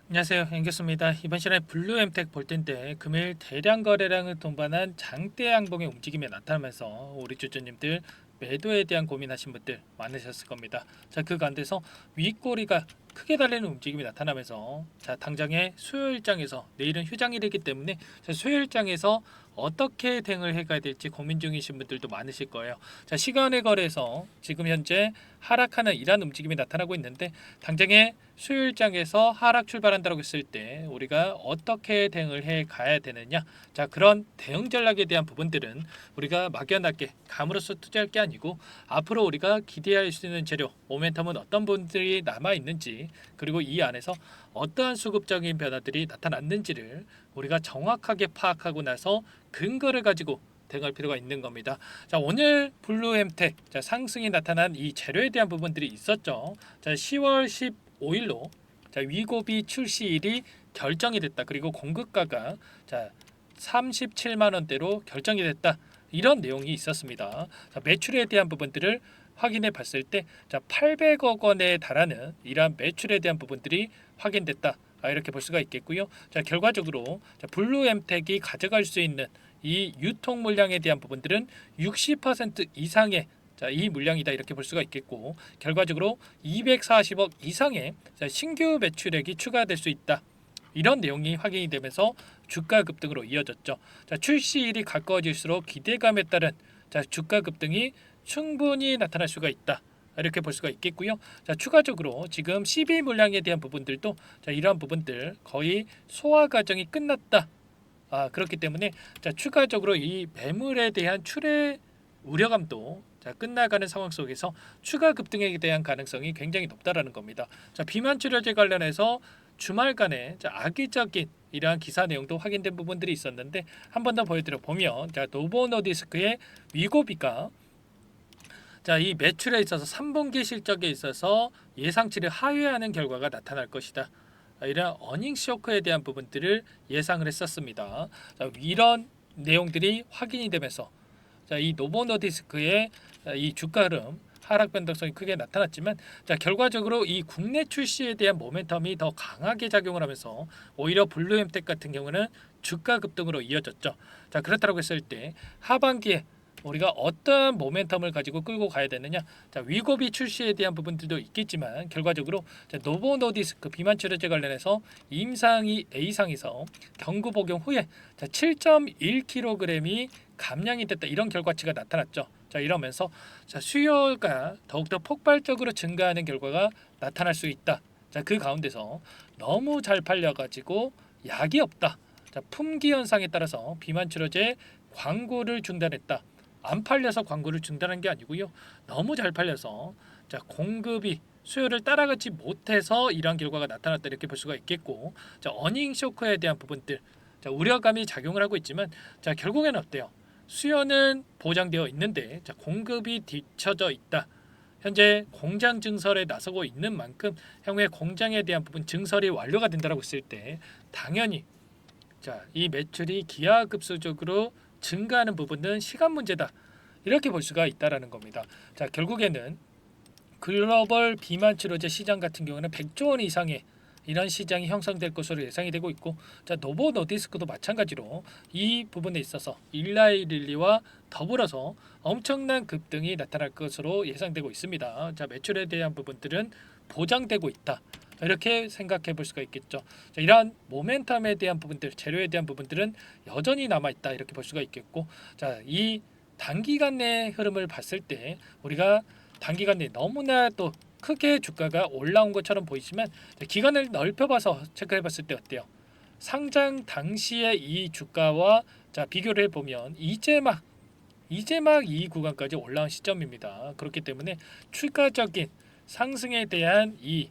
안녕하세요. 앵겼습니다. 이번 시간에 블루엠텍 볼 텐데 금일 대량 거래량을 동반한 장대 양봉의 움직임이 나타나면서 우리 주주님들 매도에 대한 고민하신 분들 많으셨을 겁니다. 자, 그 가운데서 윗꼬리가 크게 달리는 움직임이 나타나면서 자, 당장의 수요일장에서 내일은 휴장일이기 때문에 자, 수요일장에서 어떻게 대응을 해가야 될지 고민 중이신 분들도 많으실 거예요. 자, 시간의 거래에서 지금 현재 하락하는 이런 움직임이 나타나고 있는데 당장의 수요일장에서 하락 출발한다고 했을 때 우리가 어떻게 대응을 해 가야 되느냐, 자, 그런 대응 전략에 대한 부분들은 우리가 막연하게 감으로써 투자할 게 아니고 앞으로 우리가 기대할 수 있는 재료 모멘텀은 어떤 분들이 남아 있는지, 그리고 이 안에서 어떠한 수급적인 변화들이 나타났는지를 우리가 정확하게 파악하고 나서 근거를 가지고 대응할 필요가 있는 겁니다. 자, 오늘 블루엠텍 자, 상승이 나타난 이 재료에 대한 부분들이 있었죠. 자, 10월 15일로 자, 위고비 출시일이 결정이 됐다. 그리고 공급가가 자, 37만 원대로 결정이 됐다. 이런 내용이 있었습니다. 자, 매출에 대한 부분들을 확인해 봤을 때 자, 800억 원에 달하는 이러한 매출에 대한 부분들이 확인됐다. 이렇게 볼 수가 있겠고요. 자, 결과적으로 자, 블루엠텍이 가져갈 수 있는 이 유통 물량에 대한 부분들은 60% 이상의 자, 이 물량이다 이렇게 볼 수가 있겠고, 결과적으로 240억 이상의 자, 신규 매출액이 추가될 수 있다. 이런 내용이 확인이 되면서 주가 급등으로 이어졌죠. 자, 출시일이 가까워질수록 기대감에 따른 자, 주가 급등이 충분히 나타날 수가 있다. 이렇게 볼 수가 있겠고요. 자, 추가적으로 지금 12 물량에 대한 부분들도 자, 이러한 부분들 거의 소화 과정이 끝났다. 그렇기 때문에 자, 추가적으로 이 매물에 대한 출회 우려감도 자, 끝나가는 상황 속에서 추가 급등에 대한 가능성이 굉장히 높다라는 겁니다. 자, 비만 치료제 관련해서 주말간에 자, 악의적인 이러한 기사 내용도 확인된 부분들이 있었는데 한 번 더 보여드려 보면 자, 노보노디스크의 위고비가 자, 이 매출에 있어서 3분기 실적에 있어서 예상치를 하회하는 결과가 나타날 것이다. 이런 어닝 쇼크에 대한 부분들을 예상을 했었습니다. 자, 이런 내용들이 확인이 되면서 자, 이 노보노디스크의 이 주가 흐름 하락 변동성이 크게 나타났지만 자, 결과적으로 이 국내 출시에 대한 모멘텀이 더 강하게 작용을 하면서 오히려 블루엠텍 같은 경우는 주가 급등으로 이어졌죠. 자, 그렇다고 했을 때 하반기에 우리가 어떤 모멘텀을 가지고 끌고 가야 되느냐? 자, 위고비 출시에 대한 부분들도 있겠지만 결과적으로 자, 노보노디스크 비만 치료제 관련해서 임상이 A상에서 경구 복용 후에 자, 7.1kg이 감량이 됐다. 이런 결과치가 나타났죠. 자, 이러면서 자, 수요가 더욱더 폭발적으로 증가하는 결과가 나타날 수 있다. 자, 그 가운데서 너무 잘 팔려가지고 약이 없다. 자, 품귀 현상에 따라서 비만 치료제 광고를 중단했다. 안 팔려서 광고를 중단한 게 아니고요. 너무 잘 팔려서 자, 공급이 수요를 따라가지 못해서 이러한 결과가 나타났다 이렇게 볼 수가 있겠고, 자, 어닝 쇼크에 대한 부분들 자, 우려감이 작용을 하고 있지만 자, 결국에는 어때요? 수요는 보장되어 있는데 자, 공급이 뒤처져 있다. 현재 공장 증설에 나서고 있는 만큼 향후에 공장에 대한 부분 증설이 완료가 된다고 했을 때 당연히 자, 이 매출이 기하급수적으로 증가하는 부분은 시간 문제다. 이렇게 볼 수가 있다라는 겁니다. 자, 결국에는 글로벌 비만 치료제 시장 같은 경우는 100조 원 이상의 이런 시장이 형성될 것으로 예상이 되고 있고, 자, 노보 노디스크도 마찬가지로 이 부분에 있어서 일라이릴리와 더불어서 엄청난 급등이 나타날 것으로 예상되고 있습니다. 자, 매출에 대한 부분들은 보장되고 있다. 이렇게 생각해 볼 수가 있겠죠. 자, 이러한 모멘텀에 대한 부분들, 재료에 대한 부분들은 여전히 남아 있다. 이렇게 볼 수가 있겠고, 자, 이 단기간 내 흐름을 봤을 때 우리가 단기간 내에 너무나 또 크게 주가가 올라온 것처럼 보이지만 기간을 넓혀봐서 체크해봤을 때 어때요? 상장 당시의 이 주가와 자, 비교를 해보면 이제 막 이 구간까지 올라온 시점입니다. 그렇기 때문에 추가적인 상승에 대한 이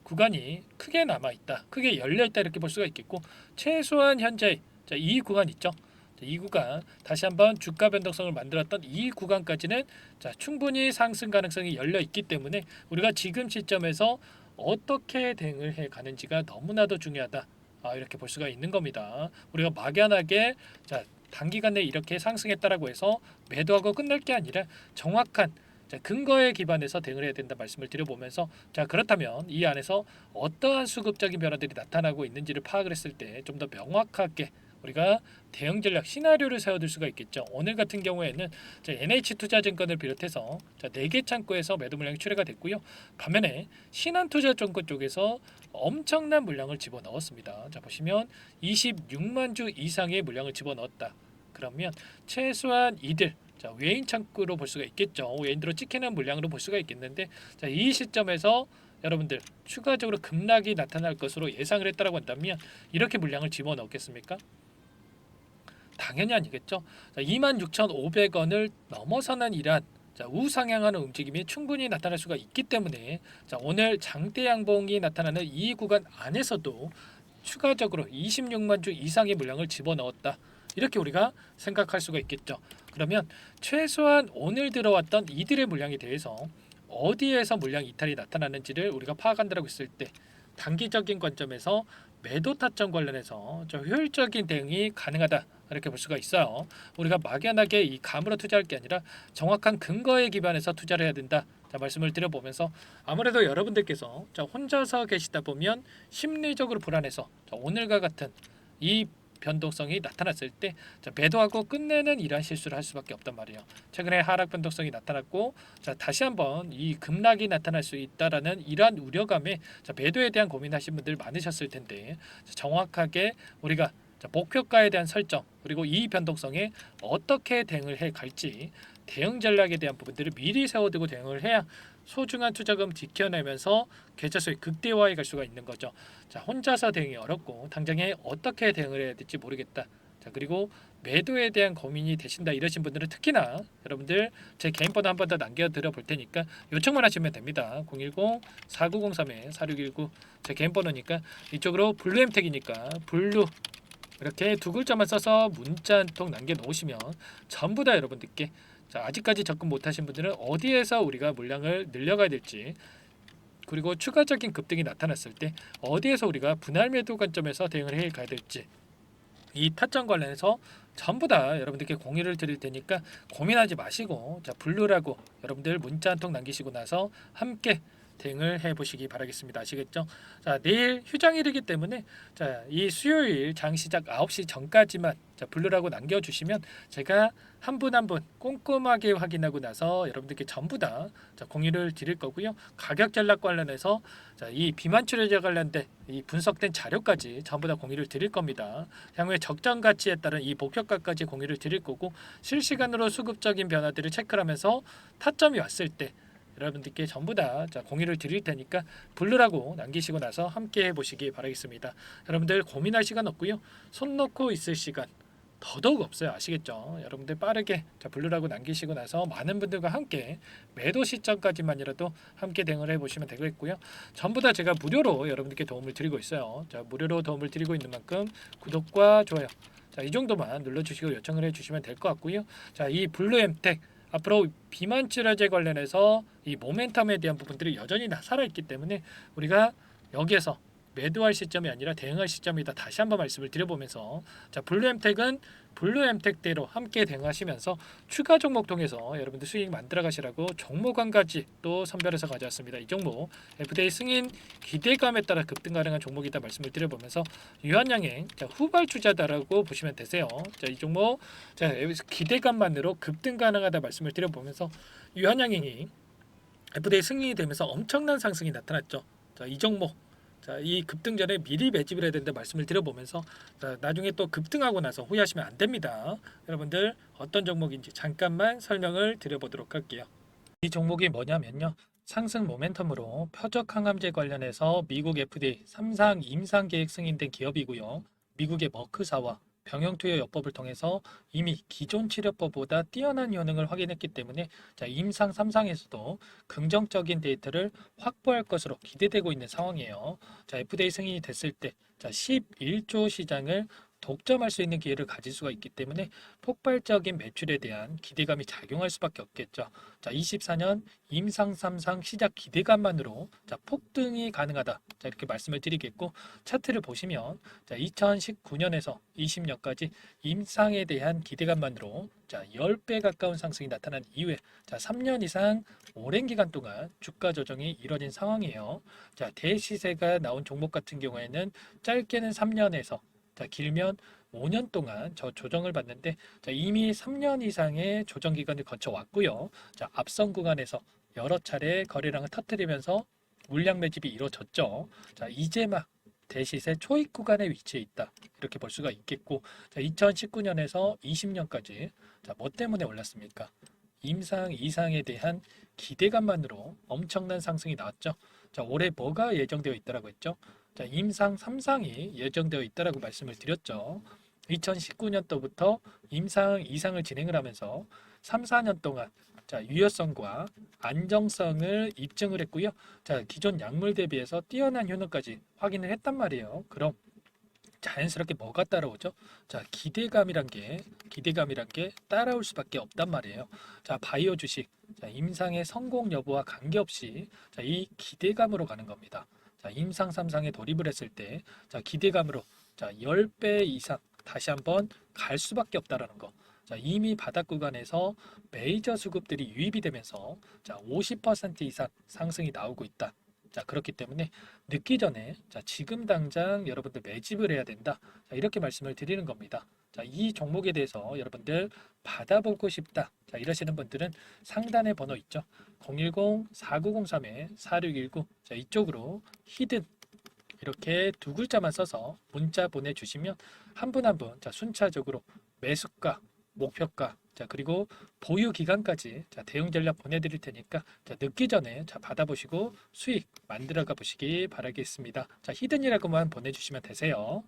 구간이 크게 남아 있다, 크게 열려 있다 이렇게 볼 수가 있겠고, 최소한 현재 자, 이 구간 있죠. 이 구간 다시 한번 주가 변동성을 만들었던 이 구간까지는 자, 충분히 상승 가능성이 열려 있기 때문에 우리가 지금 시점에서 어떻게 대응을 해 가는지가 너무나도 중요하다. 이렇게 볼 수가 있는 겁니다. 우리가 막연하게 자, 단기간 내에 이렇게 상승했다라고 해서 매도하고 끝날 게 아니라 정확한 자, 근거에 기반해서 대응을 해야 된다 말씀을 드려보면서 자, 그렇다면 이 안에서 어떠한 수급적인 변화들이 나타나고 있는지를 파악을 했을 때 좀 더 명확하게 우리가 대응 전략 시나리오를 세워둘 수가 있겠죠. 오늘 같은 경우에는 자, NH투자증권을 비롯해서 자, 4개 창구에서 매도 물량이 출회가 됐고요. 반면에 신한투자증권 쪽에서 엄청난 물량을 집어넣었습니다. 자, 보시면 26만 주 이상의 물량을 집어넣었다. 그러면 최소한 이들 자, 외인 창구로 볼 수가 있겠죠. 외인으로 찍히는 물량으로 볼 수가 있겠는데 자, 이 시점에서 여러분들 추가적으로 급락이 나타날 것으로 예상을 했다라고 한다면 이렇게 물량을 집어넣겠습니까? 당연히 아니겠죠. 26,500원을 넘어서는 이러한 자, 우상향하는 움직임이 충분히 나타날 수가 있기 때문에 자, 오늘 장대 양봉이 나타나는 이 구간 안에서도 추가적으로 26만 주 이상의 물량을 집어넣었다. 이렇게 우리가 생각할 수가 있겠죠. 그러면 최소한 오늘 들어왔던 이들의 물량에 대해서 어디에서 물량 이탈이 나타나는지를 우리가 파악한다고 했을 때 단기적인 관점에서 매도 타점 관련해서 좀 효율적인 대응이 가능하다 이렇게 볼 수가 있어요. 우리가 막연하게 이 감으로 투자할 게 아니라 정확한 근거에 기반해서 투자를 해야 된다. 자, 말씀을 드려보면서 아무래도 여러분들께서 자, 혼자서 계시다 보면 심리적으로 불안해서 자, 오늘과 같은 이 변동성이 나타났을 때 자, 매도하고 끝내는 이러한 실수를 할 수밖에 없단 말이에요. 최근에 하락 변동성이 나타났고 자, 다시 한번 이 급락이 나타날 수 있다라는 이러한 우려감에 자, 매도에 대한 고민하신 분들 많으셨을 텐데 자, 정확하게 우리가 자, 목표가에 대한 설정 그리고 이 변동성에 어떻게 대응을 해 갈지 대응 전략에 대한 부분들을 미리 세워두고 대응을 해야 소중한 투자금 지켜내면서 계좌 수익 극대화해 갈 수가 있는 거죠. 자, 혼자서 대응이 어렵고 당장에 어떻게 대응을 해야 될지 모르겠다. 자, 그리고 매도에 대한 고민이 되신다 이러신 분들은 특히나 여러분들 제 개인 번호 한 번 더 남겨드려 볼 테니까 요청만 하시면 됩니다. 010-4903-4619 제 개인 번호니까 이쪽으로 블루엠텍이니까 블루 이렇게 두 글자만 써서 문자 한 통 남겨놓으시면 전부 다 여러분들께 자, 아직까지 접근 못하신 분들은 어디에서 우리가 물량을 늘려가야 될지 그리고 추가적인 급등이 나타났을 때 어디에서 우리가 분할 매도 관점에서 대응을 해 가야 될지 이 타점 관련해서 전부 다 여러분들께 공유를 드릴 테니까 고민하지 마시고 자, 블루라고 여러분들 문자 한 통 남기시고 나서 함께 대응을 해보시기 바라겠습니다. 아시겠죠? 자, 내일 휴장일이기 때문에 자, 이 수요일 장 시작 9시 전까지만 자, 블루라고 남겨주시면 제가 한 분 한 분 꼼꼼하게 확인하고 나서 여러분들께 전부 다 자, 공유를 드릴 거고요. 가격 전략 관련해서 자, 이 비만 치료제 관련된 이 분석된 자료까지 전부 다 공유를 드릴 겁니다. 향후에 적정 가치에 따른 이 목표가까지 공유를 드릴 거고 실시간으로 수급적인 변화들을 체크하면서 타점이 왔을 때 여러분들께 전부 다 자, 공유를 드릴 테니까 블루라고 남기시고 나서 함께 해보시기 바라겠습니다. 여러분들 고민할 시간 없고요. 손 놓고 있을 시간 더더욱 없어요. 아시겠죠? 여러분들 빠르게 자, 블루라고 남기시고 나서 많은 분들과 함께 매도 시점까지만이라도 함께 대응을 해보시면 되겠고요. 전부 다 제가 무료로 여러분들께 도움을 드리고 있어요. 자, 무료로 도움을 드리고 있는 만큼 구독과 좋아요 자, 이 정도만 눌러주시고 요청을 해주시면 될 것 같고요. 자, 이 블루엠텍 앞으로 비만 치료제 관련해서 이 모멘텀에 대한 부분들이 여전히 살아있기 때문에 우리가 여기에서 매도할 시점이 아니라 대응할 시점이다 다시 한번 말씀을 드려보면서 자, 블루엠텍은 블루엠텍대로 함께 대응하시면서 추가 종목 통해서 여러분들 수익 만들어 가시라고 종목 한 가지 또 선별해서 가져왔습니다. 이 종목 FDA 승인 기대감에 따라 급등 가능한 종목이다 말씀을 드려보면서 유한양행 자, 후발 투자다라고 보시면 되세요. 자, 이 종목 자, 기대감만으로 급등 가능하다 말씀을 드려보면서 유한양행이 FDA 승인이 되면서 엄청난 상승이 나타났죠. 자, 이 종목 자, 이 급등 전에 미리 매집을 해야 된다 말씀을 드려보면서 자, 나중에 또 급등하고 나서 후회하시면 안 됩니다. 여러분들 어떤 종목인지 잠깐만 설명을 드려보도록 할게요. 이 종목이 뭐냐면요. 상승 모멘텀으로 표적 항암제 관련해서 미국 FDA 3상 임상 계획 승인된 기업이고요. 미국의 머크사와 병용투여 요법을 통해서 이미 기존 치료법보다 뛰어난 효능을 확인했기 때문에 자, 임상 3상에서도 긍정적인 데이터를 확보할 것으로 기대되고 있는 상황이에요. 자, FDA 승인이 됐을 때 자, 11조 시장을 독점할 수 있는 기회를 가질 수가 있기 때문에 폭발적인 매출에 대한 기대감이 작용할 수밖에 없겠죠. 자, 24년 임상 3상 시작 기대감만으로 자, 폭등이 가능하다. 자, 이렇게 말씀을 드리겠고 차트를 보시면 자, 2019년에서 20년까지 임상에 대한 기대감만으로 자, 10배 가까운 상승이 나타난 이후에 자, 3년 이상 오랜 기간 동안 주가 조정이 이뤄진 상황이에요. 자, 대시세가 나온 종목 같은 경우에는 짧게는 3년에서 자, 길면 5년 동안 저 조정을 받는데 자, 이미 3년 이상의 조정 기간을 거쳐 왔고요. 자, 앞선 구간에서 여러 차례 거래량을 터뜨리면서 물량 매집이 이루어졌죠. 자, 이제 막 대시세 초입 구간에 위치해 있다. 이렇게 볼 수가 있겠고, 자, 2019년에서 20년까지 자, 뭐 때문에 올랐습니까? 임상 이상에 대한 기대감만으로 엄청난 상승이 나왔죠. 자, 올해 뭐가 예정되어 있다라고 했죠? 자, 임상 3상이 예정되어 있다라고 말씀을 드렸죠. 2019년도부터 임상 이상을 진행을 하면서 3, 4년 동안 자, 유효성과 안정성을 입증을 했고요. 자, 기존 약물 대비해서 뛰어난 효능까지 확인을 했단 말이에요. 그럼 자연스럽게 뭐가 따라오죠? 자, 기대감이란 게 따라올 수밖에 없단 말이에요. 자, 바이오 주식, 자, 임상의 성공 여부와 관계없이 자, 이 기대감으로 가는 겁니다. 자, 임상 3상에 돌입을 했을 때, 자, 기대감으로 자, 10배 이상 다시 한번 갈 수밖에 없다라는 거. 자, 이미 바닥 구간에서 메이저 수급들이 유입이 되면서 자, 50% 이상 상승이 나오고 있다. 자, 그렇기 때문에 늦기 전에 자, 지금 당장 여러분들 매집을 해야 된다. 자, 이렇게 말씀을 드리는 겁니다. 자, 이 종목에 대해서 여러분들 받아보고 싶다. 자, 이러시는 분들은 상단에 번호 있죠. 010-4903-4619. 자, 이쪽으로 히든 이렇게 두 글자만 써서 문자 보내주시면 한 분 한 분 자, 순차적으로 매수가, 목표가, 자, 그리고 보유 기간까지 자, 대응 전략 보내드릴 테니까 자, 늦기 전에 자, 받아보시고 수익 만들어가 보시기 바라겠습니다. 자, 히든이라고만 보내주시면 되세요.